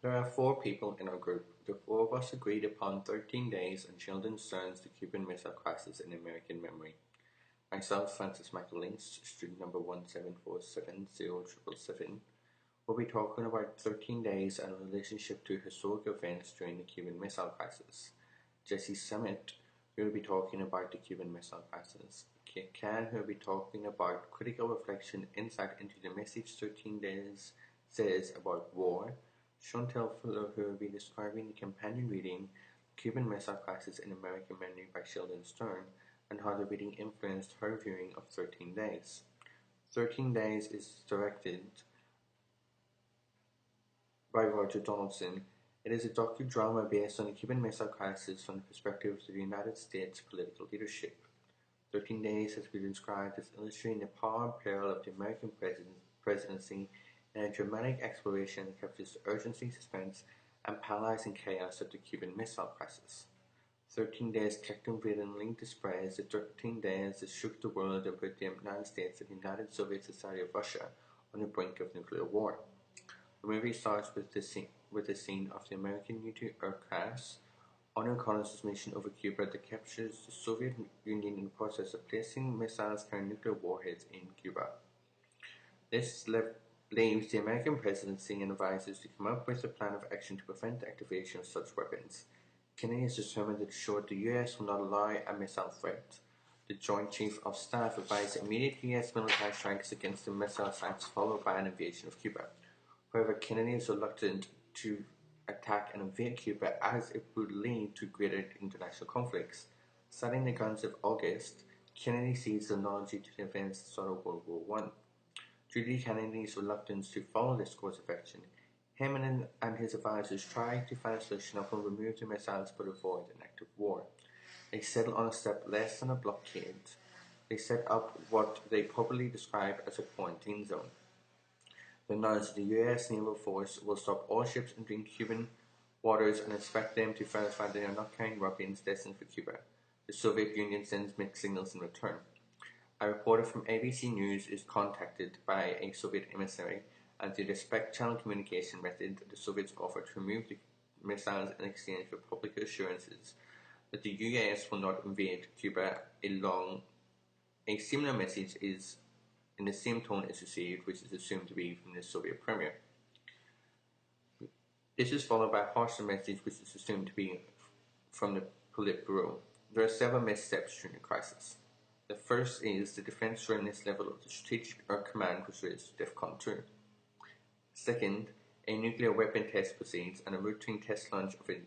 There are four people in our group. The four of us agreed upon 13 days on Sheldon Stern's The Cuban Missile Crisis in American Memory. Myself, Francis Michael Links, student number 1747077, will be talking about 13 days and relationship to historic events during the Cuban Missile Crisis. Jesse Summit, who will be talking about the Cuban Missile Crisis. Kate Can, who will be talking about critical reflection, insight into the message 13 days says about war. Chantal Fuller, who will be describing the companion reading Cuban Missile Crisis in American Memory by Sheldon Stern and how the reading influenced her viewing of 13 Days. 13 Days is directed by Roger Donaldson. It is a docudrama based on the Cuban Missile Crisis from the perspective of the United States political leadership. 13 Days has been described as illustrating the power and peril of the American presidency in a dramatic exploration that captures the urgency, suspense, and paralyzing chaos of the Cuban Missile Crisis. 13 Days captivatingly displays the 13 days that shook the world and put the United States and the United Soviet Society of Russia on the brink of nuclear war. The movie starts with the scene of the American U-2 aircraft on a reconnaissance mission over Cuba that captures the Soviet Union in the process of placing missiles carrying nuclear warheads in Cuba. This leaves the American presidency and advisors to come up with a plan of action to prevent the activation of such weapons. Kennedy is determined to ensure the U.S. will not allow a missile threat. The Joint Chief of Staff advised immediate U.S. military strikes against the missile sites followed by an invasion of Cuba. However, Kennedy is reluctant to attack and invade Cuba as it would lead to greater international conflicts. Citing the guns of August, Kennedy sees the analogy to the events that started World War I. Due to Kennedy's reluctance to follow this course of action, him and his advisors tried to find a solution that would remove the missiles but avoid an active war. They settled on a step less than a blockade. They set up what they popularly describe as a quarantine zone. They announced the U.S. naval force will stop all ships entering Cuban waters and inspect them to verify they are not carrying weapons destined for Cuba. The Soviet Union sends mixed signals in return. A reporter from ABC News is contacted by a Soviet emissary, and through the spec channel communication method, the Soviets offer to remove the missiles in exchange for public assurances that the U.S. will not invade Cuba. A similar message is in the same tone is received, which is assumed to be from the Soviet premier. This is followed by a harsher message, which is assumed to be from the Politburo. There are several missteps during the crisis. The first is the defense readiness level of the Strategic Air Command was raised to DEFCON 2. Second, a nuclear weapon test proceeds and a routine test launch of a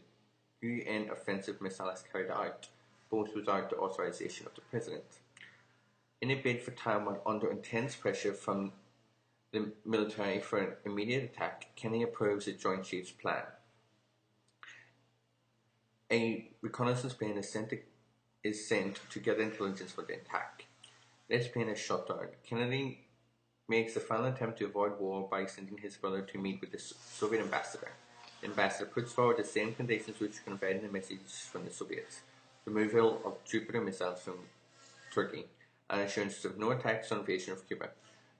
UN offensive missile is carried out, both without the authorization of the President. In a bid for time when under intense pressure from the military for an immediate attack, Kennedy approves the Joint Chiefs plan. A reconnaissance plane is sent to gather intelligence for the attack. This plane is shot down. Kennedy makes the final attempt to avoid war by sending his brother to meet with the Soviet ambassador. The ambassador puts forward the same conditions which conveyed the message from the Soviets: removal of Jupiter missiles from Turkey, and assurances of no attacks or invasion of Cuba.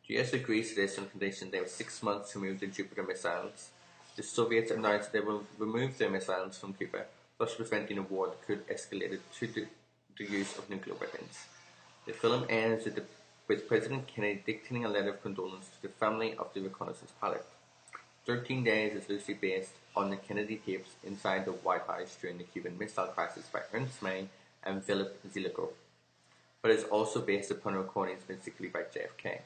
The US agrees to this on condition they have 6 months to remove the Jupiter missiles. The Soviets announced they will remove their missiles from Cuba, thus preventing a war that could escalate to the use of nuclear weapons. The film ends with President Kennedy dictating a letter of condolence to the family of the reconnaissance pilot. 13 Days is loosely based on the Kennedy tapes inside the White House during the Cuban Missile Crisis by Ernst May and Philip Zelikow, but is also based upon recordings basically by JFK.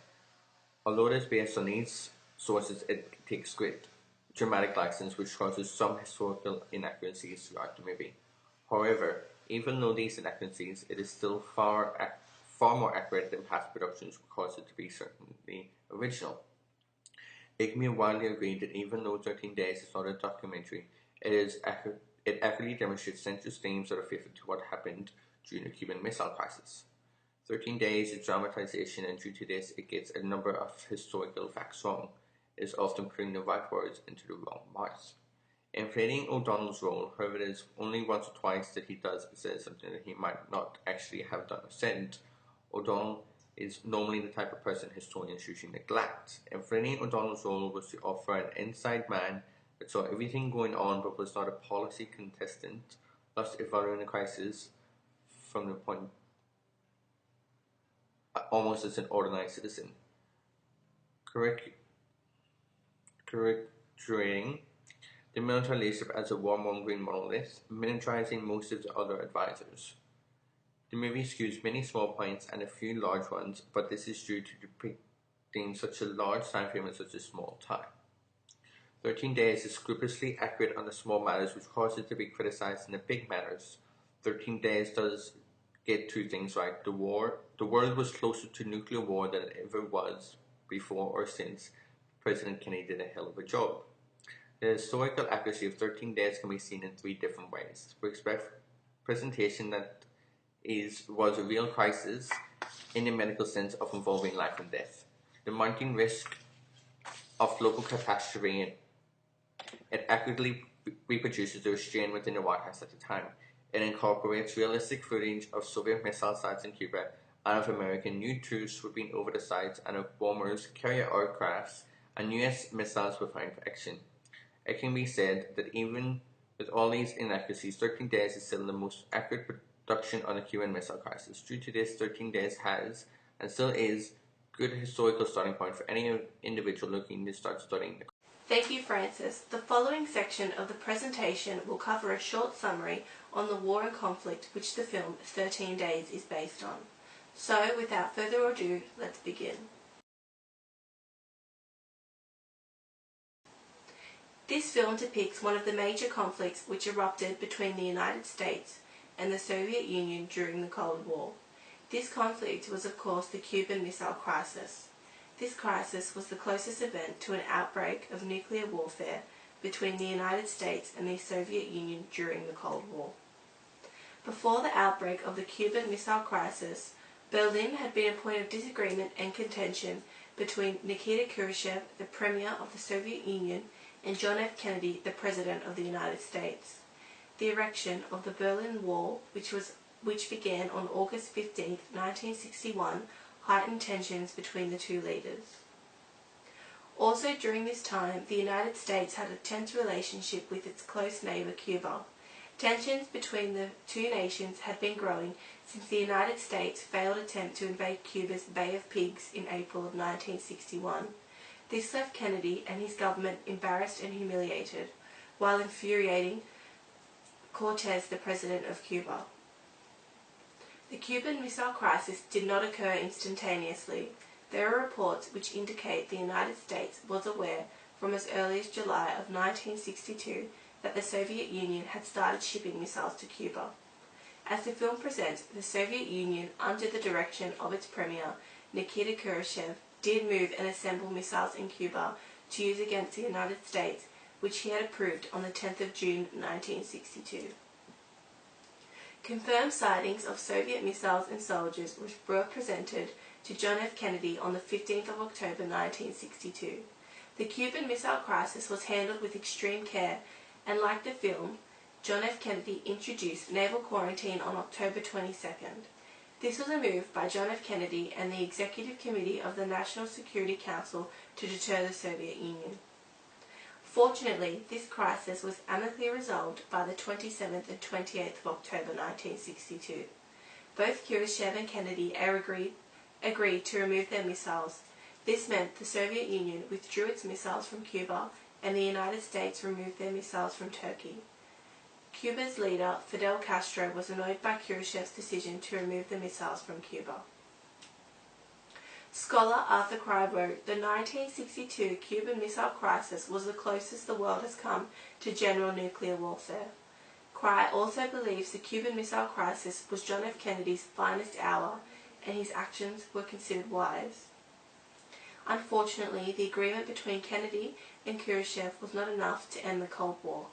Although it is based on these sources, it takes great dramatic license, which causes some historical inaccuracies throughout the movie. However, even though these inaccuracies, it is still far more accurate than past productions would cause it to be certainly original. Igmia widely agreed that even though 13 Days is not a documentary, it accurately demonstrates central themes that are faithful to what happened during the Cuban Missile Crisis. 13 Days is dramatization, and due to this, it gets a number of historical facts wrong. It is often putting the right words into the wrong mouth. Inflating O'Donnell's role, however, it is only once or twice that he says something that he might not actually have done or said. O'Donnell is normally the type of person historians usually neglect. Inflating O'Donnell's role was to offer an inside man that saw everything going on but was not a policy contestant, thus evaluating the crisis from the point almost as an ordinary citizen. Caricaturing the military leadership as a warmongering monolith, miniaturizing most of the other advisors. The movie skews many small points and a few large ones, but this is due to depicting such a large time frame in such a small time. 13 Days is scrupulously accurate on the small matters which cause it to be criticized in the big matters. 13 Days does get two things right. The world was closer to nuclear war than it ever was before or since. President Kennedy did a hell of a job. The historical accuracy of 13 Days can be seen in three different ways. We expect presentation that was a real crisis in the medical sense of involving life and death. The mounting risk of local catastrophe, it accurately reproduces the restraint within the White House at the time. It incorporates realistic footage of Soviet missile sites in Cuba and of American U-2s swooping over the sites and of bombers, carrier aircrafts, and US missiles preparing for action. It can be said that even with all these inaccuracies, 13 Days is still the most accurate production on the Cuban Missile Crisis. Due to this, 13 Days has, and still is, a good historical starting point for any individual looking to start studying the. Thank you, Francis. The following section of the presentation will cover a short summary on the war and conflict which the film 13 Days is based on. So, without further ado, let's begin. This film depicts one of the major conflicts which erupted between the United States and the Soviet Union during the Cold War. This conflict was, of course, the Cuban Missile Crisis. This crisis was the closest event to an outbreak of nuclear warfare between the United States and the Soviet Union during the Cold War. Before the outbreak of the Cuban Missile Crisis, Berlin had been a point of disagreement and contention between Nikita Khrushchev, the Premier of the Soviet Union, and John F. Kennedy, the President of the United States. The erection of the Berlin Wall, which began on August 15, 1961, heightened tensions between the two leaders. Also during this time, the United States had a tense relationship with its close neighbour Cuba. Tensions between the two nations had been growing since the United States' failed attempt to invade Cuba's Bay of Pigs in April of 1961. This left Kennedy and his government embarrassed and humiliated, while infuriating Cortez, the president of Cuba. The Cuban Missile Crisis did not occur instantaneously. There are reports which indicate the United States was aware from as early as July of 1962 that the Soviet Union had started shipping missiles to Cuba. As the film presents, the Soviet Union, under the direction of its premier, Nikita Khrushchev, did move and assemble missiles in Cuba to use against the United States, which he had approved on the 10th of June 1962. Confirmed sightings of Soviet missiles and soldiers were presented to John F. Kennedy on the 15th of October 1962. The Cuban Missile Crisis was handled with extreme care, and like the film, John F. Kennedy introduced naval quarantine on October 22nd. This was a move by John F. Kennedy and the Executive Committee of the National Security Council to deter the Soviet Union. Fortunately, this crisis was amicably resolved by the 27th and 28th of October 1962. Both Khrushchev and Kennedy agreed to remove their missiles. This meant the Soviet Union withdrew its missiles from Cuba and the United States removed their missiles from Turkey. Cuba's leader, Fidel Castro, was annoyed by Khrushchev's decision to remove the missiles from Cuba. Scholar Arthur Cry wrote, "The 1962 Cuban Missile Crisis was the closest the world has come to general nuclear warfare." Cry also believes the Cuban Missile Crisis was John F. Kennedy's finest hour, and his actions were considered wise. Unfortunately, the agreement between Kennedy and Khrushchev was not enough to end the Cold War.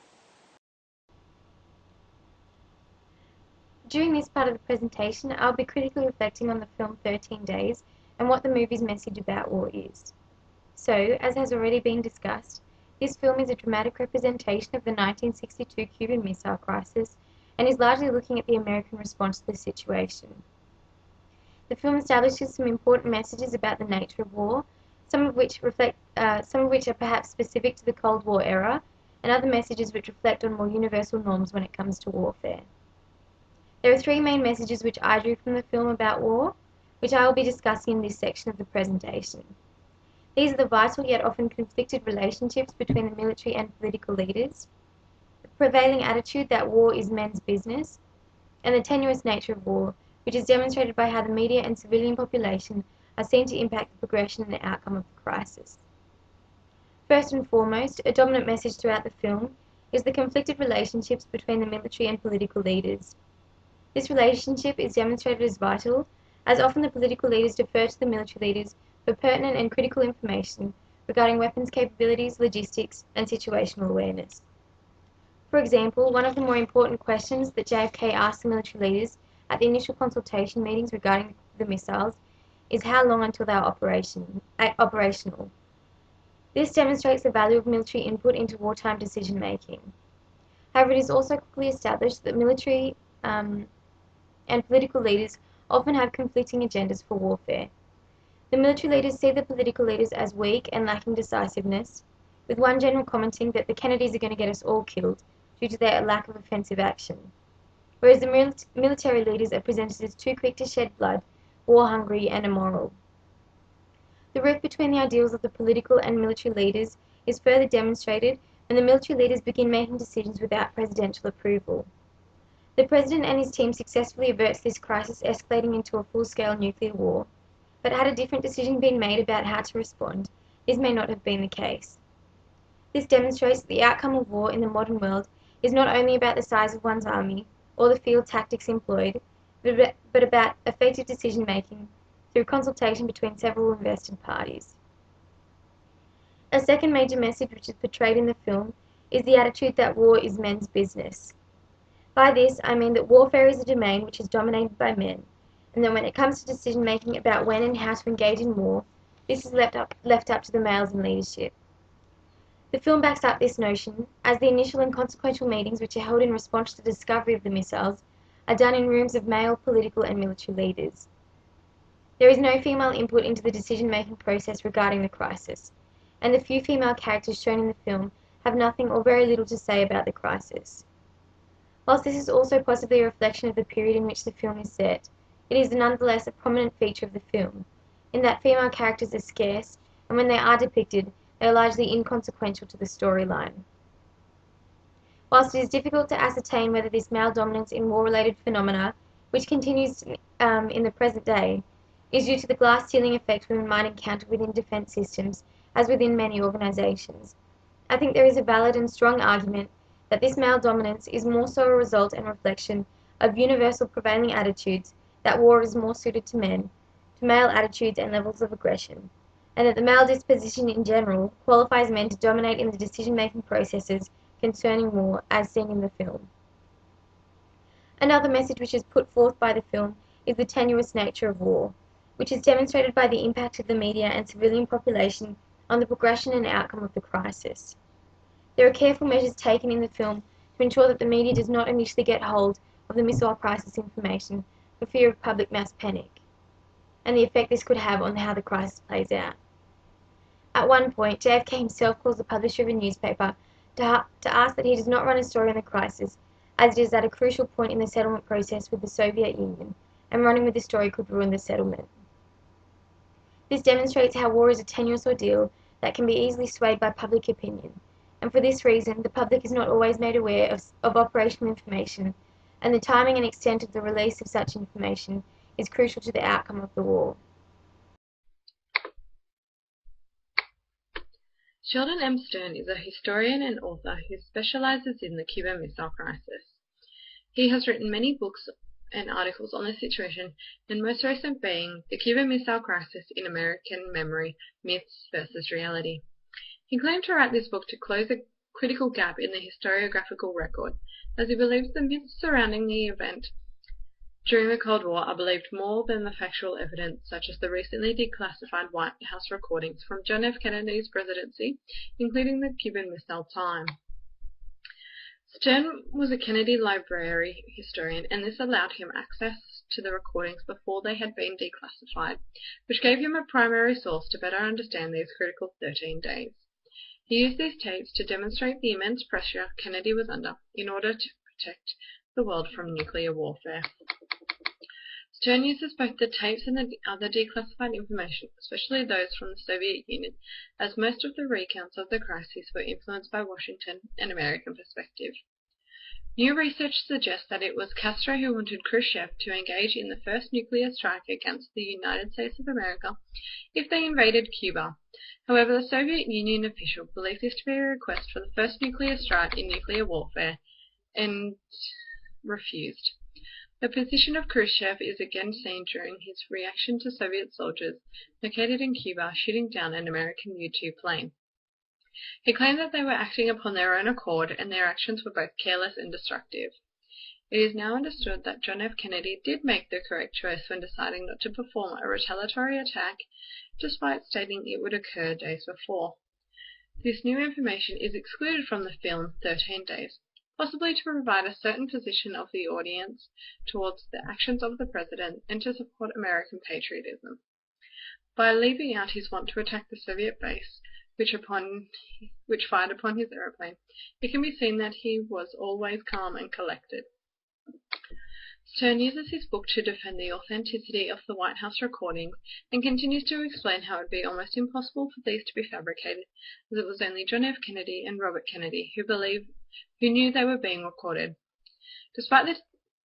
During this part of the presentation, I'll be critically reflecting on the film 13 Days and what the movie's message about war is. So, as has already been discussed, this film is a dramatic representation of the 1962 Cuban Missile Crisis and is largely looking at the American response to the situation. The film establishes some important messages about the nature of war, some of which are perhaps specific to the Cold War era, and other messages which reflect on more universal norms when it comes to warfare. There are three main messages which I drew from the film about war, which I will be discussing in this section of the presentation. These are the vital yet often conflicted relationships between the military and political leaders, the prevailing attitude that war is men's business, and the tenuous nature of war, which is demonstrated by how the media and civilian population are seen to impact the progression and the outcome of the crisis. First and foremost, a dominant message throughout the film is the conflicted relationships between the military and political leaders. This relationship is demonstrated as vital, as often the political leaders defer to the military leaders for pertinent and critical information regarding weapons capabilities, logistics, and situational awareness. For example, one of the more important questions that JFK asked the military leaders at the initial consultation meetings regarding the missiles is how long until they are operational. This demonstrates the value of military input into wartime decision-making. However, it is also quickly established that military and political leaders often have conflicting agendas for warfare. The military leaders see the political leaders as weak and lacking decisiveness, with one general commenting that the Kennedys are going to get us all killed due to their lack of offensive action, whereas the military leaders are presented as too quick to shed blood, war-hungry and immoral. The rift between the ideals of the political and military leaders is further demonstrated when the military leaders begin making decisions without presidential approval. The president and his team successfully averts this crisis escalating into a full-scale nuclear war, but had a different decision been made about how to respond, this may not have been the case. This demonstrates that the outcome of war in the modern world is not only about the size of one's army or the field tactics employed, but about effective decision-making through consultation between several invested parties. A second major message which is portrayed in the film is the attitude that war is men's business. By this, I mean that warfare is a domain which is dominated by men, and that when it comes to decision-making about when and how to engage in war, this is left up to the males in leadership. The film backs up this notion, as the initial and consequential meetings which are held in response to the discovery of the missiles are done in rooms of male political and military leaders. There is no female input into the decision-making process regarding the crisis, and the few female characters shown in the film have nothing or very little to say about the crisis. Whilst this is also possibly a reflection of the period in which the film is set, it is nonetheless a prominent feature of the film, in that female characters are scarce, and when they are depicted, they are largely inconsequential to the storyline. Whilst it is difficult to ascertain whether this male dominance in war-related phenomena, which continues in the present day, is due to the glass ceiling effect women might encounter within defence systems, as within many organisations, I think there is a valid and strong argument that this male dominance is more so a result and reflection of universal prevailing attitudes that war is more suited to men, to male attitudes and levels of aggression, and that the male disposition in general qualifies men to dominate in the decision-making processes concerning war as seen in the film. Another message which is put forth by the film is the tenuous nature of war, which is demonstrated by the impact of the media and civilian population on the progression and outcome of the crisis. There are careful measures taken in the film to ensure that the media does not initially get hold of the missile crisis information for fear of public mass panic, and the effect this could have on how the crisis plays out. At one point, JFK himself calls the publisher of a newspaper to ask that he does not run a story on the crisis, as it is at a crucial point in the settlement process with the Soviet Union, and running with the story could ruin the settlement. This demonstrates how war is a tenuous ordeal that can be easily swayed by public opinion, and for this reason the public is not always made aware of operational information, and the timing and extent of the release of such information is crucial to the outcome of the war. Sheldon M. Stern is a historian and author who specializes in the Cuban Missile Crisis. He has written many books and articles on the situation, and most recent being The Cuban Missile Crisis in American Memory, Myths versus Reality. He claimed to write this book to close a critical gap in the historiographical record, as he believes the myths surrounding the event during the Cold War are believed more than the factual evidence, such as the recently declassified White House recordings from John F. Kennedy's presidency, including the Cuban Missile time. Stern was a Kennedy Library historian, and this allowed him access to the recordings before they had been declassified, which gave him a primary source to better understand these critical 13 days. He used these tapes to demonstrate the immense pressure Kennedy was under in order to protect the world from nuclear warfare. Stern uses both the tapes and the other declassified information, especially those from the Soviet Union, as most of the recounts of the crisis were influenced by Washington and American perspective. New research suggests that it was Castro who wanted Khrushchev to engage in the first nuclear strike against the United States of America if they invaded Cuba. However, the Soviet Union official believed this to be a request for the first nuclear strike in nuclear warfare and refused. The position of Khrushchev is again seen during his reaction to Soviet soldiers located in Cuba shooting down an American U-2 plane. He claimed that they were acting upon their own accord and their actions were both careless and destructive. It is now understood that John F. Kennedy did make the correct choice when deciding not to perform a retaliatory attack, despite stating it would occur days before. This new information is excluded from the film 13 Days, possibly to provide a certain position of the audience towards the actions of the president and to support American patriotism. By leaving out his want to attack the Soviet base, which fired upon his aeroplane, it can be seen that he was always calm and collected. Stern uses his book to defend the authenticity of the White House recordings and continues to explain how it would be almost impossible for these to be fabricated, as it was only John F. Kennedy and Robert Kennedy who knew they were being recorded. Despite this,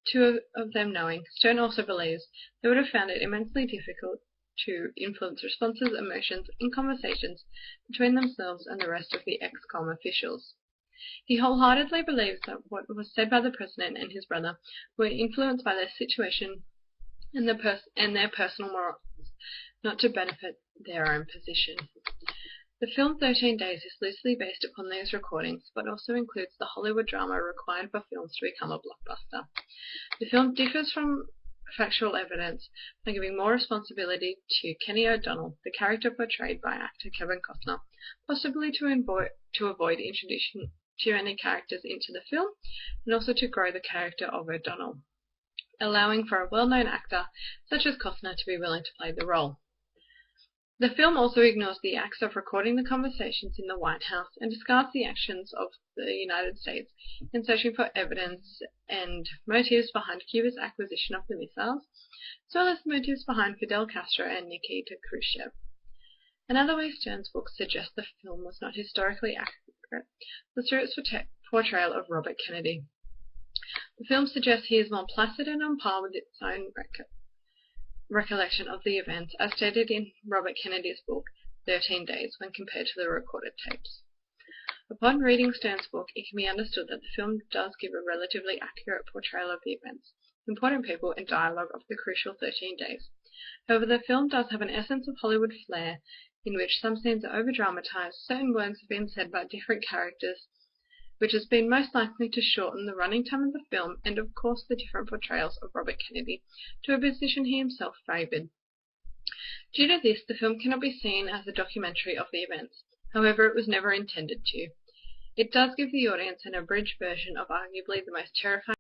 two of them knowing, Stern also believes they would have found it immensely difficult to influence responses, emotions, and conversations between themselves and the rest of the ex-com officials. He wholeheartedly believes that what was said by the president and his brother were influenced by their situation and their personal morals, not to benefit their own position. The film 13 Days is loosely based upon these recordings, but also includes the Hollywood drama required for films to become a blockbuster. The film differs from factual evidence by giving more responsibility to Kenny O'Donnell, the character portrayed by actor Kevin Costner, possibly to avoid introducing too many characters into the film, and also to grow the character of O'Donnell, allowing for a well-known actor such as Costner to be willing to play the role. The film also ignores the acts of recording the conversations in the White House and discards the actions of the United States in searching for evidence and motives behind Cuba's acquisition of the missiles, as well as the motives behind Fidel Castro and Nikita Khrushchev. Another way Stern's book suggests the film was not historically accurate was through its portrayal of Robert Kennedy. The film suggests he is more placid and on par with its own recollection of the events, as stated in Robert Kennedy's book 13 Days, when compared to the recorded tapes. Upon reading Stern's book, it can be understood that the film does give a relatively accurate portrayal of the events, important people, and dialogue of the crucial 13 Days. However, the film does have an essence of Hollywood flair, in which some scenes are over-dramatized, certain words have been said by different characters, which has been most likely to shorten the running time of the film, and of course the different portrayals of Robert Kennedy to a position he himself favoured. Due to this, the film cannot be seen as a documentary of the events. However, it was never intended to. It does give the audience an abridged version of arguably the most terrifying